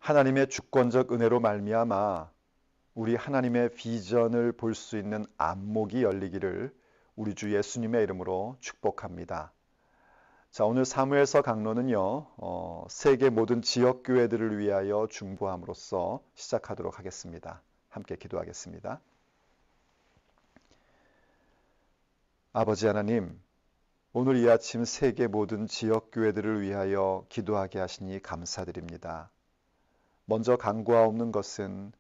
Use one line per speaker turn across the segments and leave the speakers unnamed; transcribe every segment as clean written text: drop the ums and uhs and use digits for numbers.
하나님의 주권적 은혜로 말미암아 우리 하나님의 비전을 볼 수 있는 안목이 열리기를 우리 주 예수님의 이름으로 축복합니다. 자, 오늘 사무엘서 강론은요, 세계 모든 지역 교회들을 위하여 중보함으로써 시작하도록 하겠습니다. 함께 기도하겠습니다. 아버지 하나님, 오늘 이 아침 세계 모든 지역 교회들을 위하여 기도하게 하시니 감사드립니다. 먼저 간구하옵는 것은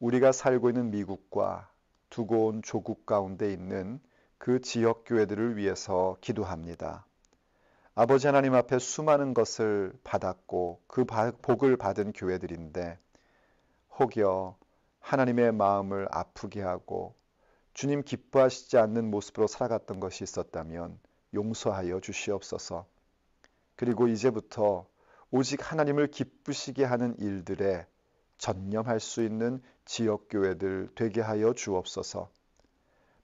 우리가 살고 있는 미국과 두고 온 조국 가운데 있는 그 지역 교회들을 위해서 기도합니다. 아버지 하나님 앞에 수많은 것을 받았고 그 복을 받은 교회들인데 혹여 하나님의 마음을 아프게 하고 주님 기뻐하시지 않는 모습으로 살아갔던 것이 있었다면 용서하여 주시옵소서. 그리고 이제부터 오직 하나님을 기쁘시게 하는 일들에 전념할 수 있는 지역교회들 되게 하여 주옵소서.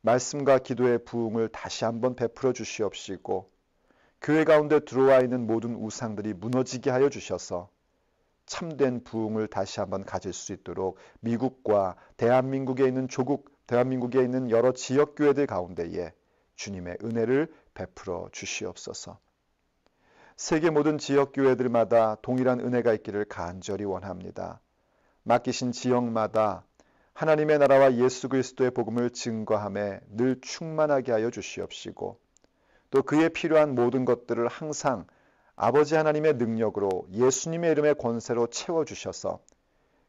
말씀과 기도의 부흥을 다시 한번 베풀어 주시옵시고 교회 가운데 들어와 있는 모든 우상들이 무너지게 하여 주셔서 참된 부흥을 다시 한번 가질 수 있도록 미국과 대한민국에 있는 대한민국에 있는 여러 지역교회들 가운데에 주님의 은혜를 베풀어 주시옵소서. 세계 모든 지역교회들마다 동일한 은혜가 있기를 간절히 원합니다. 맡기신 지역마다 하나님의 나라와 예수 그리스도의 복음을 증거함에 늘 충만하게 하여 주시옵시고 또 그에 필요한 모든 것들을 항상 아버지 하나님의 능력으로 예수님의 이름의 권세로 채워주셔서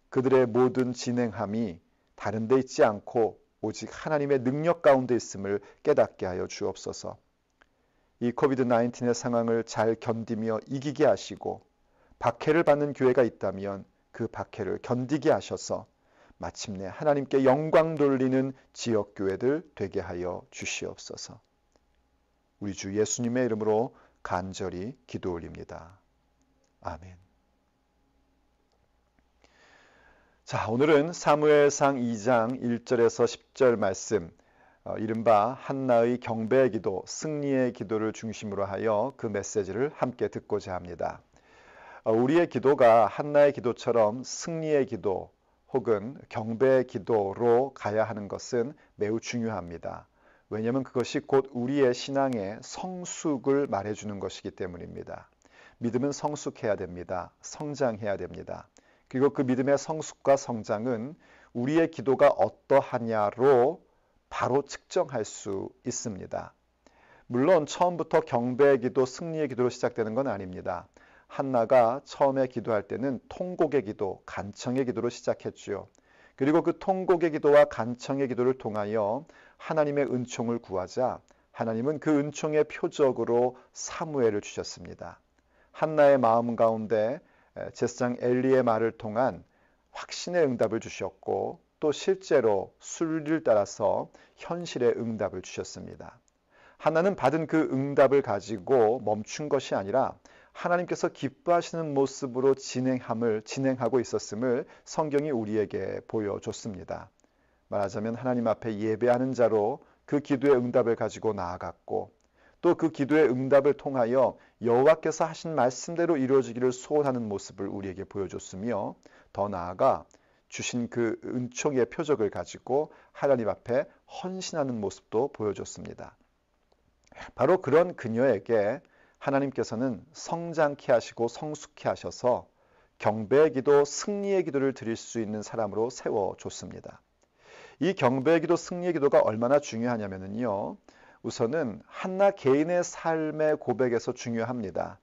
그들의 모든 진행함이 다른 데 있지 않고 오직 하나님의 능력 가운데 있음을 깨닫게 하여 주옵소서. 이 코비드-19의 상황을 잘 견디며 이기게 하시고 박해를 받는 교회가 있다면 그 박해를 견디게 하셔서 마침내 하나님께 영광 돌리는 지역교회들 되게 하여 주시옵소서. 우리 주 예수님의 이름으로 간절히 기도 올립니다. 아멘. 자, 오늘은 사무엘상 2장 1절에서 10절 말씀, 이른바 한나의 경배의 기도, 승리의 기도를 중심으로 하여 그 메시지를 함께 듣고자 합니다. 우리의 기도가 한나의 기도처럼 승리의 기도 혹은 경배의 기도로 가야 하는 것은 매우 중요합니다. 왜냐하면 그것이 곧 우리의 신앙의 성숙을 말해주는 것이기 때문입니다. 믿음은 성숙해야 됩니다. 성장해야 됩니다. 그리고 그 믿음의 성숙과 성장은 우리의 기도가 어떠하냐로 바로 측정할 수 있습니다. 물론 처음부터 경배의 기도, 승리의 기도로 시작되는 건 아닙니다. 한나가 처음에 기도할 때는 통곡의 기도, 간청의 기도로 시작했지요. 그리고 그 통곡의 기도와 간청의 기도를 통하여 하나님의 은총을 구하자 하나님은 그 은총의 표적으로 사무엘을 주셨습니다. 한나의 마음 가운데 제사장 엘리의 말을 통한 확신의 응답을 주셨고 또 실제로 순리를 따라서 현실의 응답을 주셨습니다. 한나는 받은 그 응답을 가지고 멈춘 것이 아니라 하나님께서 기뻐하시는 모습으로 진행하고 있었음을 성경이 우리에게 보여줬습니다. 말하자면 하나님 앞에 예배하는 자로 그 기도의 응답을 가지고 나아갔고 또 그 기도의 응답을 통하여 여호와께서 하신 말씀대로 이루어지기를 소원하는 모습을 우리에게 보여줬으며 더 나아가 주신 그 은총의 표적을 가지고 하나님 앞에 헌신하는 모습도 보여줬습니다. 바로 그런 그녀에게 하나님께서는 성장케 하시고 성숙케 하셔서 경배의 기도, 승리의 기도를 드릴 수 있는 사람으로 세워줬습니다. 이 경배의 기도, 승리의 기도가 얼마나 중요하냐면요. 우선은 한나 개인의 삶의 고백에서 중요합니다.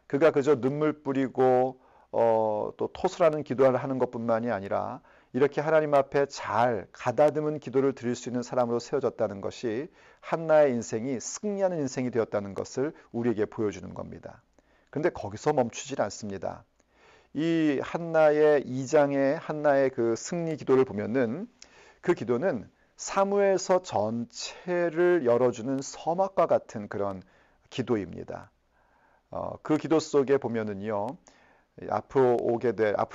그가 그저 눈물 뿌리고 또 토설하는 기도를 하는 것뿐만이 아니라 이렇게 하나님 앞에 잘 가다듬은 기도를 드릴 수 있는 사람으로 세워졌다는 것이 한나의 인생이 승리하는 인생이 되었다는 것을 우리에게 보여주는 겁니다. 그런데 거기서 멈추질 않습니다. 이 한나의 2장의 한나의 그 승리 기도를 보면은 그 기도는 사무엘서 전체를 열어주는 서막과 같은 그런 기도입니다. 그 기도 속에 보면은요, 앞으로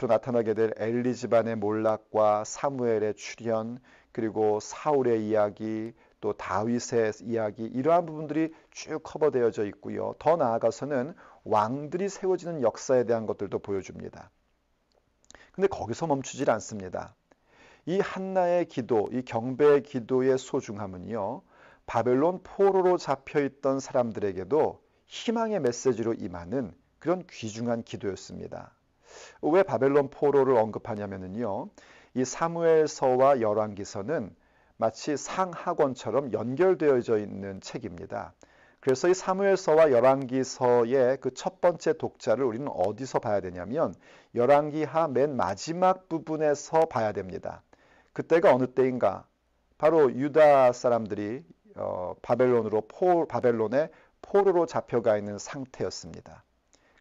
나타나게 될 엘리 집안의 몰락과 사무엘의 출현, 그리고 사울의 이야기, 또 다윗의 이야기, 이러한 부분들이 쭉 커버되어져 있고요. 더 나아가서는 왕들이 세워지는 역사에 대한 것들도 보여줍니다. 근데 거기서 멈추질 않습니다. 이 한나의 기도, 이 경배의 기도의 소중함은요, 바벨론 포로로 잡혀있던 사람들에게도 희망의 메시지로 임하는 그런 귀중한 기도였습니다. 왜 바벨론 포로를 언급하냐면요, 이 사무엘서와 열왕기서는 마치 상하권처럼 연결되어져 있는 책입니다. 그래서 이 사무엘서와 열왕기서의 그 첫 번째 독자를 우리는 어디서 봐야 되냐면 열왕기하 맨 마지막 부분에서 봐야 됩니다. 그때가 어느 때인가? 바로 유다 사람들이 바벨론에 포로로 잡혀가 있는 상태였습니다.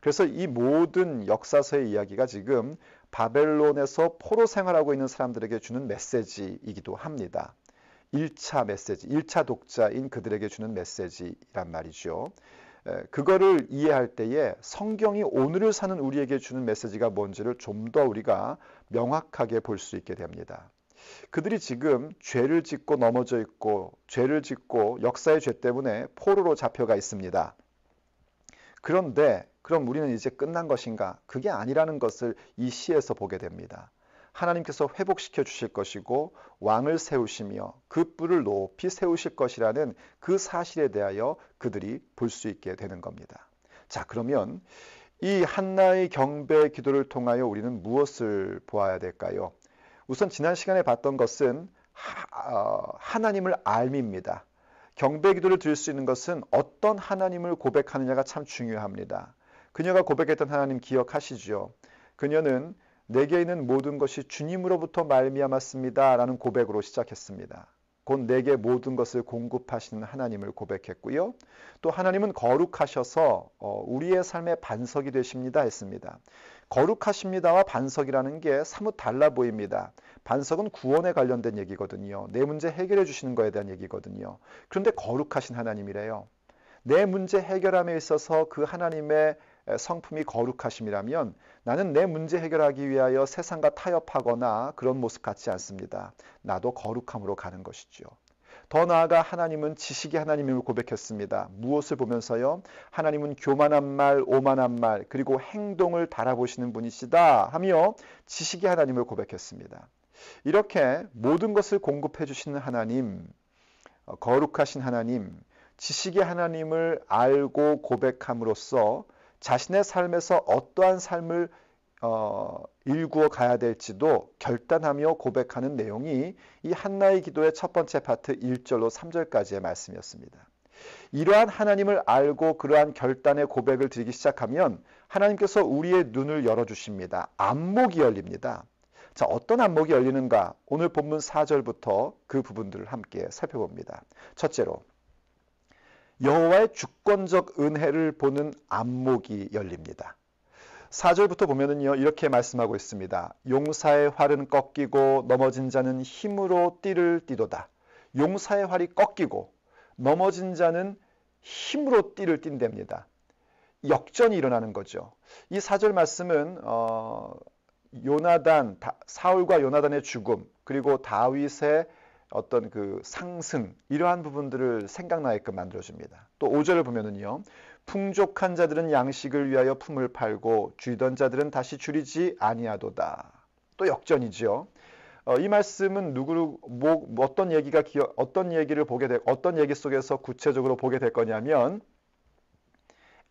그래서 이 모든 역사서의 이야기가 지금 바벨론에서 포로 생활하고 있는 사람들에게 주는 메시지이기도 합니다. 1차 메시지, 1차 독자인 그들에게 주는 메시지란 말이죠. 그거를 이해할 때에 성경이 오늘을 사는 우리에게 주는 메시지가 뭔지를 좀 더 우리가 명확하게 볼 수 있게 됩니다. 그들이 지금 죄를 짓고 넘어져 있고 죄를 짓고 역사의 죄 때문에 포로로 잡혀가 있습니다. 그런데 그럼 우리는 이제 끝난 것인가? 그게 아니라는 것을 이 시에서 보게 됩니다. 하나님께서 회복시켜 주실 것이고 왕을 세우시며 그 뿔을 높이 세우실 것이라는 그 사실에 대하여 그들이 볼 수 있게 되는 겁니다. 자, 그러면 이 한나의 경배 기도를 통하여 우리는 무엇을 보아야 될까요? 우선 지난 시간에 봤던 것은 하나님을 알미입니다. 경배 기도를 드릴 수 있는 것은 어떤 하나님을 고백하느냐가 참 중요합니다. 그녀가 고백했던 하나님 기억하시죠? 그녀는 내게 있는 모든 것이 주님으로부터 말미암았습니다 라는 고백으로 시작했습니다. 곧 내게 모든 것을 공급하시는 하나님을 고백했고요. 또 하나님은 거룩하셔서 우리의 삶의 반석이 되십니다 했습니다. 거룩하십니다와 반석이라는 게 사뭇 달라 보입니다. 반석은 구원에 관련된 얘기거든요. 내 문제 해결해 주시는 거에 대한 얘기거든요. 그런데 거룩하신 하나님이래요. 내 문제 해결함에 있어서 그 하나님의 성품이 거룩하심이라면 나는 내 문제 해결하기 위하여 세상과 타협하거나 그런 모습 같지 않습니다. 나도 거룩함으로 가는 것이죠. 더 나아가 하나님은 지식의 하나님임을 고백했습니다. 무엇을 보면서요? 하나님은 교만한 말, 오만한 말, 그리고 행동을 달아보시는 분이시다 하며 지식의 하나님을 고백했습니다. 이렇게 모든 것을 공급해 주시는 하나님, 거룩하신 하나님, 지식의 하나님을 알고 고백함으로써 자신의 삶에서 어떠한 삶을 일구어 가야 될지도 결단하며 고백하는 내용이 이 한나의 기도의 첫 번째 파트 1절로 3절까지의 말씀이었습니다. 이러한 하나님을 알고 그러한 결단의 고백을 드리기 시작하면 하나님께서 우리의 눈을 열어주십니다. 안목이 열립니다. 자, 어떤 안목이 열리는가? 오늘 본문 4절부터 그 부분들을 함께 살펴봅니다. 첫째로 여호와의 주권적 은혜를 보는 안목이 열립니다. 4절부터 보면은요, 이렇게 말씀하고 있습니다. 용사의 활은 꺾이고 넘어진 자는 힘으로 띠를 띠도다. 용사의 활이 꺾이고 넘어진 자는 힘으로 띠를 띈답니다. 역전이 일어나는 거죠. 이 4절 말씀은 사울과 요나단의 죽음, 그리고 다윗의 어떤 그 상승, 이러한 부분들을 생각나게끔 만들어줍니다. 또 5절을 보면은요, 풍족한 자들은 양식을 위하여 품을 팔고 줄이던 자들은 다시 줄이지 아니하도다. 또 역전이죠. 이 말씀은 어떤 얘기 속에서 구체적으로 보게 될 거냐면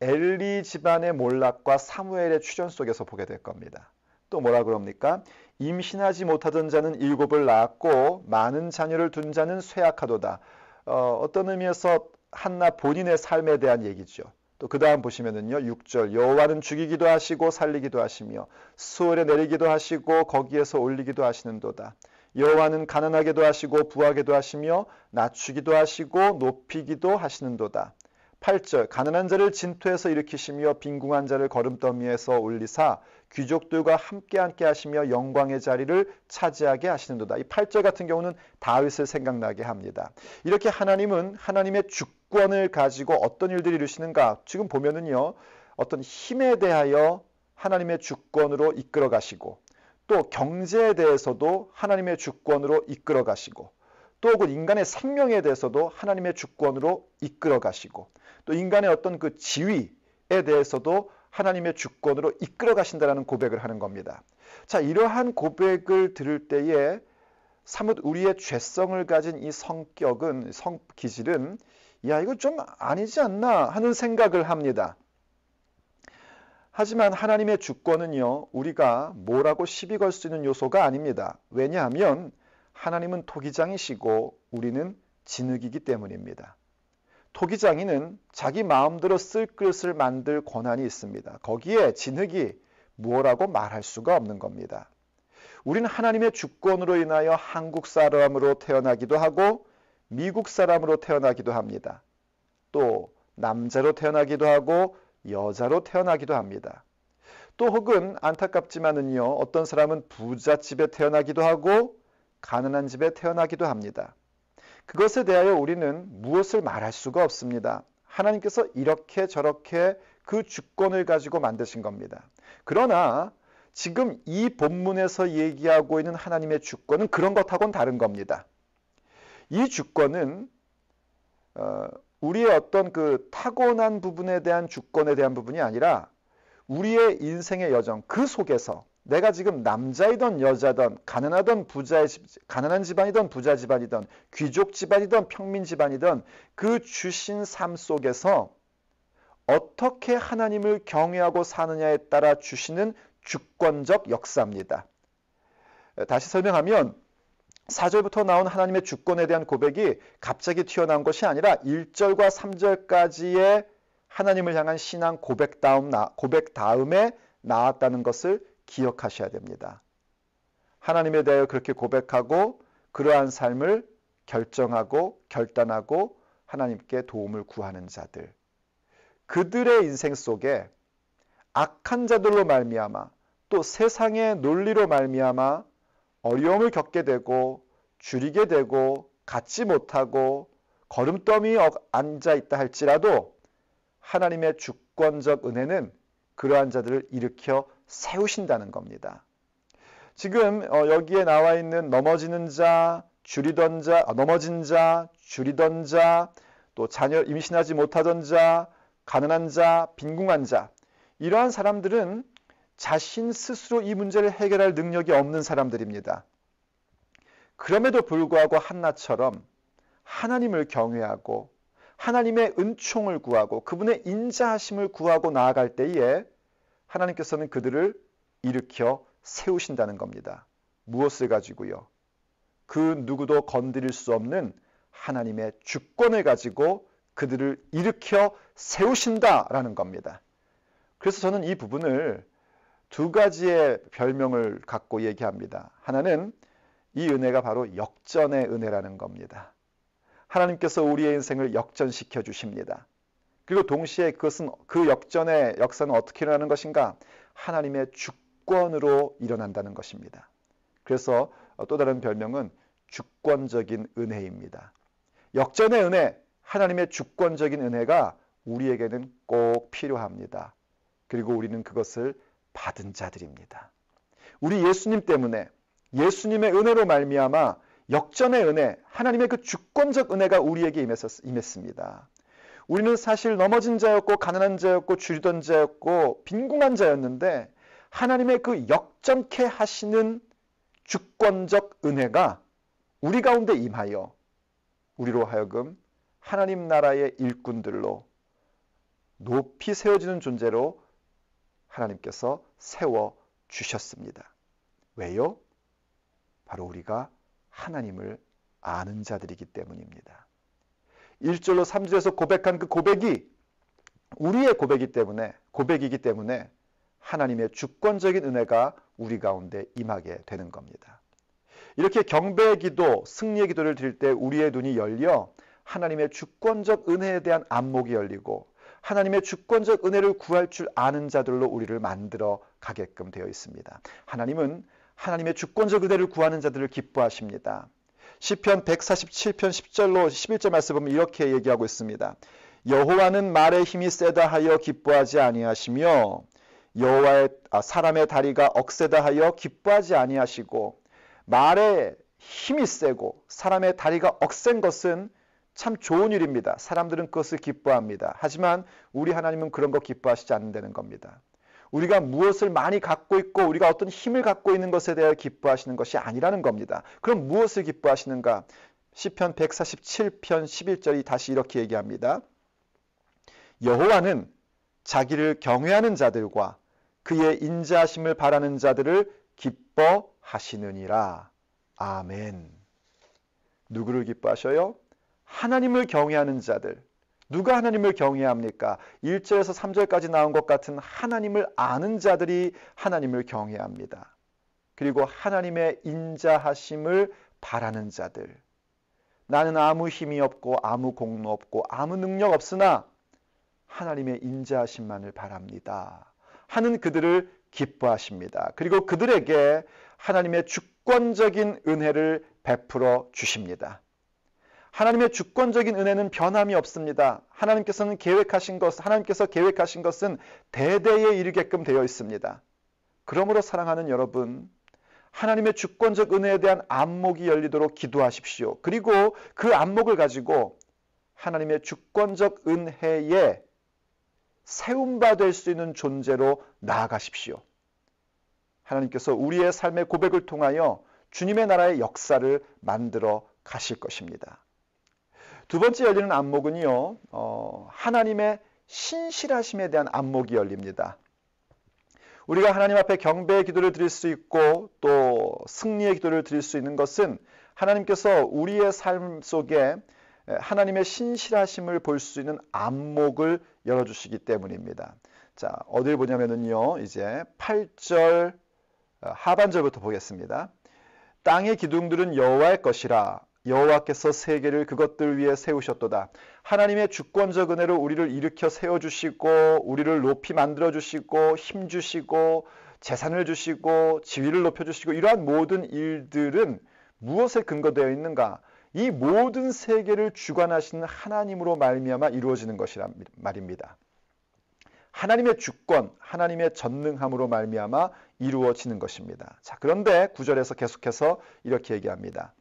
엘리 집안의 몰락과 사무엘의 출현 속에서 보게 될 겁니다. 또 뭐라 그럽니까? 임신하지 못하던 자는 7을 낳았고 많은 자녀를 둔 자는 쇠약하도다. 어떤 의미에서 한나 본인의 삶에 대한 얘기죠. 또 그 다음 보시면은요, 6절 여호와는 죽이기도 하시고 살리기도 하시며 수월에 내리기도 하시고 거기에서 올리기도 하시는도다. 여호와는 가난하게도 하시고 부하게도 하시며 낮추기도 하시고 높이기도 하시는도다. 8절 가난한 자를 진토에서 일으키시며 빈궁한 자를 거름더미에서 올리사 귀족들과 함께 하시며 영광의 자리를 차지하게 하시는도다. 이 8절 같은 경우는 다윗을 생각나게 합니다. 이렇게 하나님은 하나님의 주권을 가지고 어떤 일들을 이루시는가? 지금 보면은요, 어떤 힘에 대하여 하나님의 주권으로 이끌어 가시고 또 경제에 대해서도 하나님의 주권으로 이끌어 가시고 또 혹은 인간의 생명에 대해서도 하나님의 주권으로 이끌어 가시고 또 인간의 어떤 그 지위에 대해서도 하나님의 주권으로 이끌어 가신다는 고백을 하는 겁니다. 자, 이러한 고백을 들을 때에 사뭇 우리의 죄성을 가진 이 성격은, 성기질은 야, 이거 좀 아니지 않나 하는 생각을 합니다. 하지만 하나님의 주권은요, 우리가 뭐라고 시비 걸 수 있는 요소가 아닙니다. 왜냐하면 하나님은 토기장이시고 우리는 진흙이기 때문입니다. 토기장이는 자기 마음대로 쓸 그릇을 만들 권한이 있습니다. 거기에 진흙이 뭐라고 말할 수가 없는 겁니다. 우리는 하나님의 주권으로 인하여 한국 사람으로 태어나기도 하고 미국 사람으로 태어나기도 합니다. 또 남자로 태어나기도 하고 여자로 태어나기도 합니다. 또 혹은 안타깝지만은요, 어떤 사람은 부잣집에 태어나기도 하고 가난한 집에 태어나기도 합니다. 그것에 대하여 우리는 무엇을 말할 수가 없습니다. 하나님께서 이렇게 저렇게 그 주권을 가지고 만드신 겁니다. 그러나 지금 이 본문에서 얘기하고 있는 하나님의 주권은 그런 것하고는 다른 겁니다. 이 주권은 우리의 어떤 그 타고난 부분에 대한 주권에 대한 부분이 아니라 우리의 인생의 여정, 그 속에서 내가 지금 남자이든 여자든 가난한 집안이든 부자 집안이든 귀족 집안이든 평민 집안이든 그 주신 삶 속에서 어떻게 하나님을 경외하고 사느냐에 따라 주시는 주권적 역사입니다. 다시 설명하면 4절부터 나온 하나님의 주권에 대한 고백이 갑자기 튀어나온 것이 아니라 1절과 3절까지의 하나님을 향한 신앙 고백 다음에 나왔다는 것을 기억하셔야 됩니다. 하나님에 대하여 그렇게 고백하고 그러한 삶을 결정하고 결단하고 하나님께 도움을 구하는 자들, 그들의 인생 속에 악한 자들로 말미암아 또 세상의 논리로 말미암아 어려움을 겪게 되고 줄이게 되고 갖지 못하고 거름더미 앉아 있다 할지라도 하나님의 주권적 은혜는 그러한 자들을 일으켜 세우신다는 겁니다. 지금 여기에 나와 있는 넘어진 자, 줄이던 자, 또 자녀 임신하지 못하던 자, 가난한 자, 빈궁한 자, 이러한 사람들은 자신 스스로 이 문제를 해결할 능력이 없는 사람들입니다. 그럼에도 불구하고 한나처럼 하나님을 경외하고 하나님의 은총을 구하고 그분의 인자하심을 구하고 나아갈 때에 하나님께서는 그들을 일으켜 세우신다는 겁니다. 무엇을 가지고요? 그 누구도 건드릴 수 없는 하나님의 주권을 가지고 그들을 일으켜 세우신다라는 겁니다. 그래서 저는 이 부분을 두 가지의 별명을 갖고 얘기합니다. 하나는 이 은혜가 바로 역전의 은혜라는 겁니다. 하나님께서 우리의 인생을 역전시켜 주십니다. 그리고 동시에 그것은 그 역전의 역사는 어떻게 일어나는 것인가? 하나님의 주권으로 일어난다는 것입니다. 그래서 또 다른 별명은 주권적인 은혜입니다. 역전의 은혜, 하나님의 주권적인 은혜가 우리에게는 꼭 필요합니다. 그리고 우리는 그것을 받은 자들입니다. 우리 예수님 때문에 예수님의 은혜로 말미암아 역전의 은혜, 하나님의 그 주권적 은혜가 우리에게 임했습니다. 우리는 사실 넘어진 자였고 가난한 자였고 줄이던 자였고 빈궁한 자였는데 하나님의 그 역전케 하시는 주권적 은혜가 우리 가운데 임하여 우리로 하여금 하나님 나라의 일꾼들로 높이 세워지는 존재로 하나님께서 세워주셨습니다. 왜요? 바로 우리가 하나님을 아는 자들이기 때문입니다. 1절로 3절에서 고백한 그 고백이 우리의 고백이기 때문에 하나님의 주권적인 은혜가 우리 가운데 임하게 되는 겁니다. 이렇게 경배의 기도, 승리의 기도를 드릴 때 우리의 눈이 열려 하나님의 주권적 은혜에 대한 안목이 열리고 하나님의 주권적 은혜를 구할 줄 아는 자들로 우리를 만들어 가게끔 되어 있습니다. 하나님은 하나님의 주권적 은혜를 구하는 자들을 기뻐하십니다. 시편 147편 10절로 11절 말씀 보면 이렇게 얘기하고 있습니다. 여호와는 말의 힘이 세다 하여 기뻐하지 아니하시며 사람의 다리가 억세다 하여 기뻐하지 아니하시고 말의 힘이 세고 사람의 다리가 억센 것은 참 좋은 일입니다. 사람들은 그것을 기뻐합니다. 하지만 우리 하나님은 그런 거 기뻐하시지 않는다는 겁니다. 우리가 무엇을 많이 갖고 있고 우리가 어떤 힘을 갖고 있는 것에 대하여 기뻐하시는 것이 아니라는 겁니다. 그럼 무엇을 기뻐하시는가? 시편 147편 11절이 다시 이렇게 얘기합니다. 여호와는 자기를 경외하는 자들과 그의 인자하심을 바라는 자들을 기뻐하시느니라. 아멘. 누구를 기뻐하셔요? 하나님을 경외하는 자들. 누가 하나님을 경외합니까? 1절에서 3절까지 나온 것 같은 하나님을 아는 자들이 하나님을 경외합니다. 그리고 하나님의 인자하심을 바라는 자들. 나는 아무 힘이 없고 아무 공로 없고 아무 능력 없으나 하나님의 인자하심만을 바랍니다. 하는 그들을 기뻐하십니다. 그리고 그들에게 하나님의 주권적인 은혜를 베풀어 주십니다. 하나님의 주권적인 은혜는 변함이 없습니다. 하나님께서 계획하신 것은 대대에 이르게끔 되어 있습니다. 그러므로 사랑하는 여러분, 하나님의 주권적 은혜에 대한 안목이 열리도록 기도하십시오. 그리고 그 안목을 가지고 하나님의 주권적 은혜에 세움바 될 수 있는 존재로 나아가십시오. 하나님께서 우리의 삶의 고백을 통하여 주님의 나라의 역사를 만들어 가실 것입니다. 두 번째 열리는 안목은요, 하나님의 신실하심에 대한 안목이 열립니다. 우리가 하나님 앞에 경배의 기도를 드릴 수 있고 또 승리의 기도를 드릴 수 있는 것은 하나님께서 우리의 삶 속에 하나님의 신실하심을 볼 수 있는 안목을 열어주시기 때문입니다. 자, 어딜 보냐면요, 이제 8절 하반절부터 보겠습니다. 땅의 기둥들은 여호와의 것이라. 여호와께서 세계를 그것들 위에 세우셨도다. 하나님의 주권적 은혜로 우리를 일으켜 세워주시고 우리를 높이 만들어주시고 힘주시고 재산을 주시고 지위를 높여주시고 이러한 모든 일들은 무엇에 근거되어 있는가? 이 모든 세계를 주관하시는 하나님으로 말미암아 이루어지는 것이란 말입니다. 하나님의 주권, 하나님의 전능함으로 말미암아 이루어지는 것입니다. 자, 그런데 9절에서 계속해서 이렇게 얘기합니다.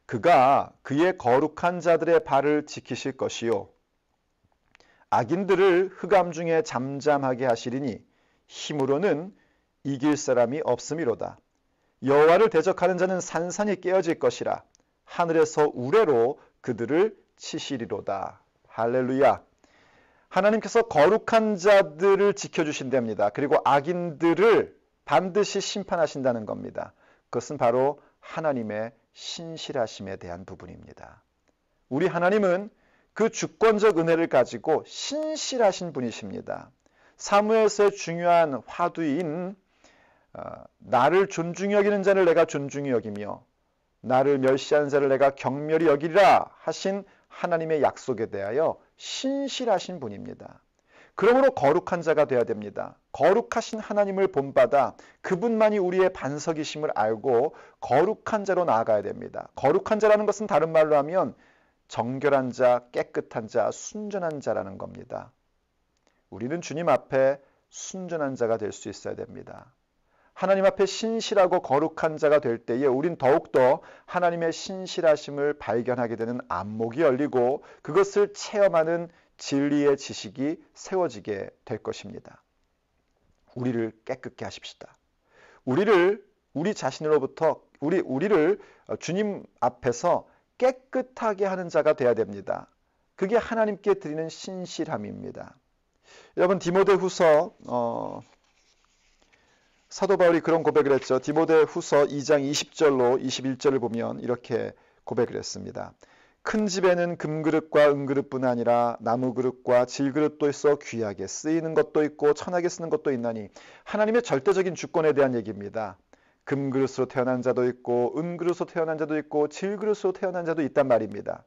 그가 그의 거룩한 자들의 발을 지키실 것이요 악인들을 흑암 중에 잠잠하게 하시리니 힘으로는 이길 사람이 없음이로다. 여호와를 대적하는 자는 산산이 깨어질 것이라. 하늘에서 우레로 그들을 치시리로다. 할렐루야. 하나님께서 거룩한 자들을 지켜주신답니다. 그리고 악인들을 반드시 심판하신다는 겁니다. 그것은 바로 하나님의 신실하심에 대한 부분입니다. 우리 하나님은 그 주권적 은혜를 가지고 신실하신 분이십니다. 사무엘서의 중요한 화두인 나를 존중히 여기는 자를 내가 존중히 여기며 나를 멸시하는 자를 내가 경멸히 여기리라 하신 하나님의 약속에 대하여 신실하신 분입니다. 그러므로 거룩한 자가 되어야 됩니다. 거룩하신 하나님을 본받아 그분만이 우리의 반석이심을 알고 거룩한 자로 나아가야 됩니다. 거룩한 자라는 것은 다른 말로 하면 정결한 자, 깨끗한 자, 순전한 자라는 겁니다. 우리는 주님 앞에 순전한 자가 될 수 있어야 됩니다. 하나님 앞에 신실하고 거룩한 자가 될 때에 우린 더욱더 하나님의 신실하심을 발견하게 되는 안목이 열리고 그것을 체험하는 진리의 지식이 세워지게 될 것입니다. 우리를 깨끗게 하십시다. 우리 자신으로부터 우리를 주님 앞에서 깨끗하게 하는 자가 되어야 됩니다. 그게 하나님께 드리는 신실함입니다. 여러분 디모데후서 사도 바울이 그런 고백을 했죠. 디모데후서 2장 20절로 21절을 보면 이렇게 고백을 했습니다. 큰 집에는 금그릇과 은그릇뿐 아니라 나무그릇과 질그릇도 있어 귀하게 쓰이는 것도 있고 천하게 쓰는 것도 있나니 하나님의 절대적인 주권에 대한 얘기입니다. 금그릇으로 태어난 자도 있고 은그릇으로 태어난 자도 있고 질그릇으로 태어난 자도 있단 말입니다.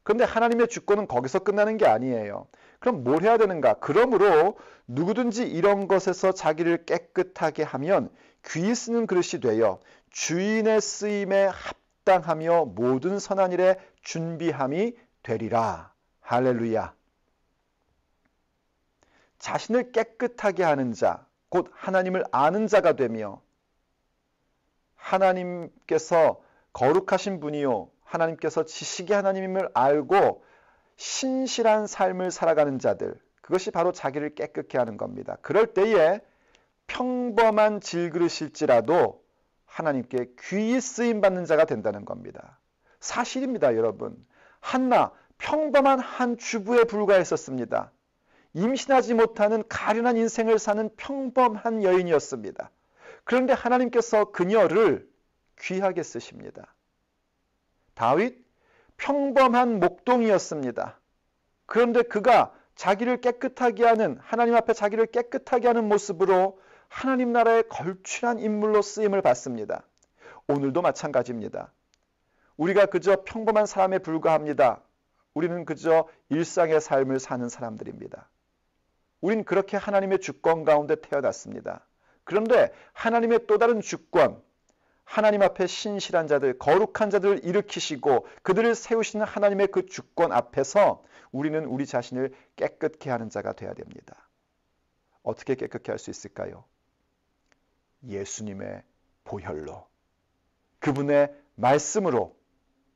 그런데 하나님의 주권은 거기서 끝나는 게 아니에요. 그럼 뭘 해야 되는가? 그러므로 누구든지 이런 것에서 자기를 깨끗하게 하면 귀 쓰는 그릇이 되어 주인의 쓰임에 합당하며 모든 선한 일에 준비함이 되리라. 할렐루야. 자신을 깨끗하게 하는 자, 곧 하나님을 아는 자가 되며 하나님께서 거룩하신 분이요 하나님께서 지식의 하나님임을 알고 신실한 삶을 살아가는 자들, 그것이 바로 자기를 깨끗게 하는 겁니다. 그럴 때에 평범한 질그릇일지라도 하나님께 귀히 쓰임받는 자가 된다는 겁니다. 사실입니다, 여러분. 한나, 평범한 한 주부에 불과했었습니다. 임신하지 못하는 가련한 인생을 사는 평범한 여인이었습니다. 그런데 하나님께서 그녀를 귀하게 쓰십니다. 다윗, 평범한 목동이었습니다. 그런데 그가 자기를 깨끗하게 하는, 하나님 앞에 자기를 깨끗하게 하는 모습으로 하나님 나라의 걸출한 인물로 쓰임을 받습니다. 오늘도 마찬가지입니다. 우리가 그저 평범한 사람에 불과합니다. 우리는 그저 일상의 삶을 사는 사람들입니다. 우린 그렇게 하나님의 주권 가운데 태어났습니다. 그런데 하나님의 또 다른 주권, 하나님 앞에 신실한 자들, 거룩한 자들을 일으키시고 그들을 세우시는 하나님의 그 주권 앞에서 우리는 우리 자신을 깨끗게 하는 자가 되어야 됩니다. 어떻게 깨끗게 할 수 있을까요? 예수님의 보혈로, 그분의 말씀으로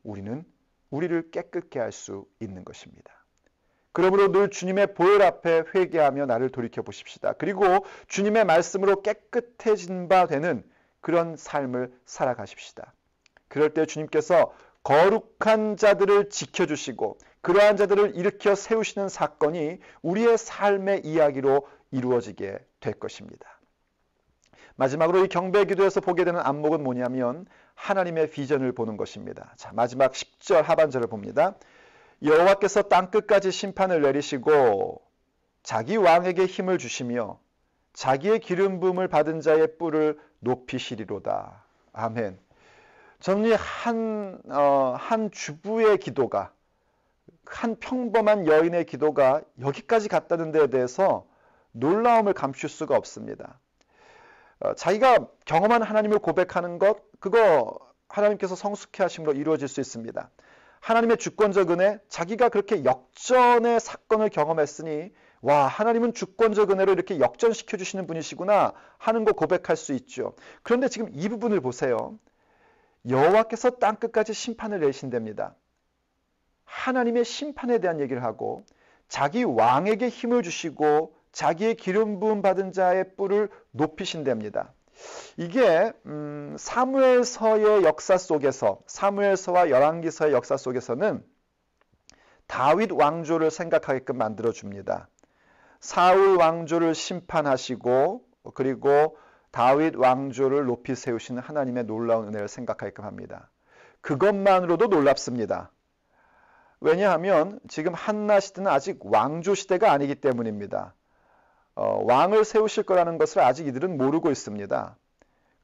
우리는 우리를 깨끗게 할 수 있는 것입니다. 그러므로 늘 주님의 보혈 앞에 회개하며 나를 돌이켜 보십시다. 그리고 주님의 말씀으로 깨끗해진 바 되는 그런 삶을 살아가십시다. 그럴 때 주님께서 거룩한 자들을 지켜주시고 그러한 자들을 일으켜 세우시는 사건이 우리의 삶의 이야기로 이루어지게 될 것입니다. 마지막으로 이 경배 기도에서 보게 되는 안목은 뭐냐면 하나님의 비전을 보는 것입니다. 자, 마지막 10절 하반절을 봅니다. 여호와께서 땅끝까지 심판을 내리시고 자기 왕에게 힘을 주시며 자기의 기름 부음을 받은 자의 뿔을 높이시리로다. 아멘. 저는 한 주부의 기도가, 한 평범한 여인의 기도가 여기까지 갔다는 데에 대해서 놀라움을 감출 수가 없습니다. 자기가 경험한 하나님을 고백하는 것, 그거 하나님께서 성숙해 하심으로 이루어질 수 있습니다. 하나님의 주권적 은혜, 자기가 그렇게 역전의 사건을 경험했으니 와, 하나님은 주권적 은혜로 이렇게 역전시켜 주시는 분이시구나 하는 거 고백할 수 있죠. 그런데 지금 이 부분을 보세요. 여호와께서 땅끝까지 심판을 내리신답니다. 하나님의 심판에 대한 얘기를 하고 자기 왕에게 힘을 주시고 자기의 기름 부음 받은 자의 뿔을 높이신답니다. 이게 사무엘서의 역사 속에서, 사무엘서와 열왕기서의 역사 속에서는 다윗 왕조를 생각하게끔 만들어줍니다. 사울 왕조를 심판하시고 그리고 다윗 왕조를 높이 세우시는 하나님의 놀라운 은혜를 생각하게끔 합니다. 그것만으로도 놀랍습니다. 왜냐하면 지금 한나 시대는 아직 왕조 시대가 아니기 때문입니다. 왕을 세우실 거라는 것을 아직 이들은 모르고 있습니다.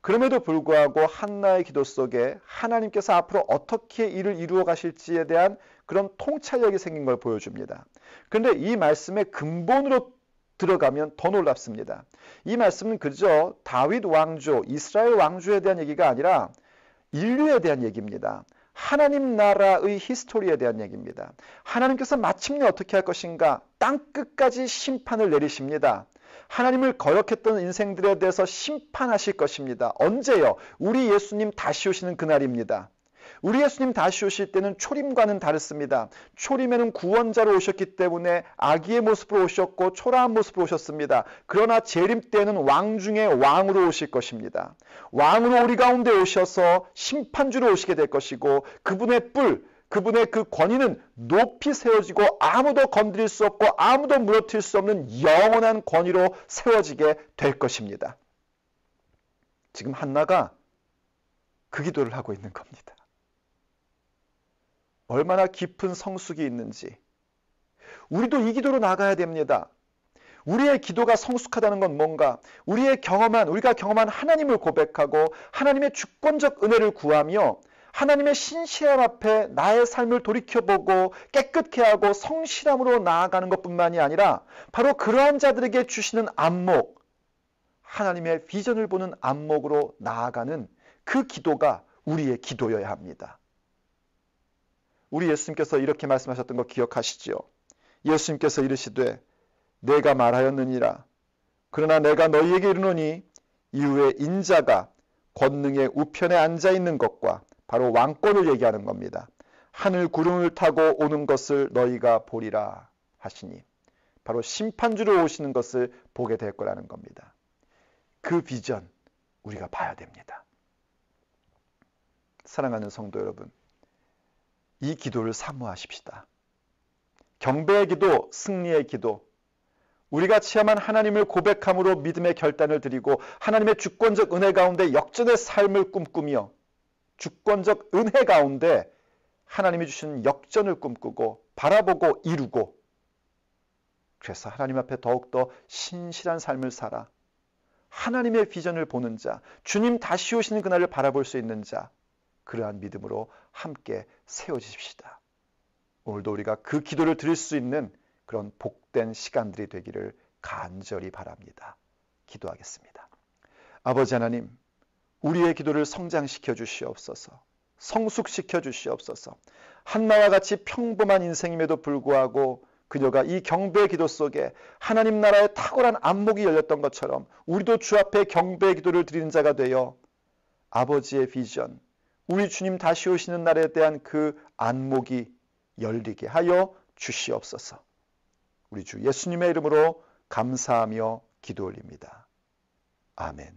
그럼에도 불구하고 한나의 기도 속에 하나님께서 앞으로 어떻게 일을 이루어 가실지에 대한 그런 통찰력이 생긴 걸 보여줍니다. 그런데 이 말씀의 근본으로 들어가면 더 놀랍습니다. 이 말씀은 그저 다윗 왕조, 이스라엘 왕조에 대한 얘기가 아니라 인류에 대한 얘기입니다. 하나님 나라의 히스토리에 대한 얘기입니다. 하나님께서 마침내 어떻게 할 것인가? 땅끝까지 심판을 내리십니다. 하나님을 거역했던 인생들에 대해서 심판하실 것입니다. 언제요? 우리 예수님 다시 오시는 그날입니다. 우리 예수님 다시 오실 때는 초림과는 다릅니다. 초림에는 구원자로 오셨기 때문에 아기의 모습으로 오셨고 초라한 모습으로 오셨습니다. 그러나 재림 때는 왕 중에 왕으로 오실 것입니다. 왕으로 우리 가운데 오셔서 심판주로 오시게 될 것이고 그분의 뿔, 그분의 그 권위는 높이 세워지고 아무도 건드릴 수 없고 아무도 무너뜨릴 수 없는 영원한 권위로 세워지게 될 것입니다. 지금 한나가 그 기도를 하고 있는 겁니다. 얼마나 깊은 성숙이 있는지 우리도 이 기도로 나가야 됩니다. 우리의 기도가 성숙하다는 건 뭔가? 우리가 경험한 하나님을 고백하고 하나님의 주권적 은혜를 구하며 하나님의 신실함 앞에 나의 삶을 돌이켜보고 깨끗게 하고 성실함으로 나아가는 것뿐만이 아니라 바로 그러한 자들에게 주시는 안목, 하나님의 비전을 보는 안목으로 나아가는 그 기도가 우리의 기도여야 합니다. 우리 예수님께서 이렇게 말씀하셨던 거 기억하시지요? 예수님께서 이르시되 내가 말하였느니라. 그러나 내가 너희에게 이르노니 이후에 인자가 권능의 우편에 앉아있는 것과 바로 왕권을 얘기하는 겁니다. 하늘 구름을 타고 오는 것을 너희가 보리라 하시니 바로 심판주로 오시는 것을 보게 될 거라는 겁니다. 그 비전 우리가 봐야 됩니다. 사랑하는 성도 여러분, 이 기도를 사모하십시다. 경배의 기도, 승리의 기도, 우리가 체험한 하나님을 고백함으로 믿음의 결단을 드리고 하나님의 주권적 은혜 가운데 역전의 삶을 꿈꾸며 주권적 은혜 가운데 하나님이 주신 역전을 꿈꾸고 바라보고 이루고, 그래서 하나님 앞에 더욱더 신실한 삶을 살아 하나님의 비전을 보는 자, 주님 다시 오시는 그날을 바라볼 수 있는 자, 그러한 믿음으로 함께 세워지십시다. 오늘도 우리가 그 기도를 드릴 수 있는 그런 복된 시간들이 되기를 간절히 바랍니다. 기도하겠습니다. 아버지 하나님, 우리의 기도를 성장시켜 주시옵소서. 성숙시켜 주시옵소서. 한나와 같이 평범한 인생임에도 불구하고 그녀가 이 경배의 기도 속에 하나님 나라의 탁월한 안목이 열렸던 것처럼 우리도 주 앞에 경배의 기도를 드리는 자가 되어 아버지의 비전, 우리 주님 다시 오시는 날에 대한 그 안목이 열리게 하여 주시옵소서. 우리 주 예수님의 이름으로 감사하며 기도 올립니다. 아멘.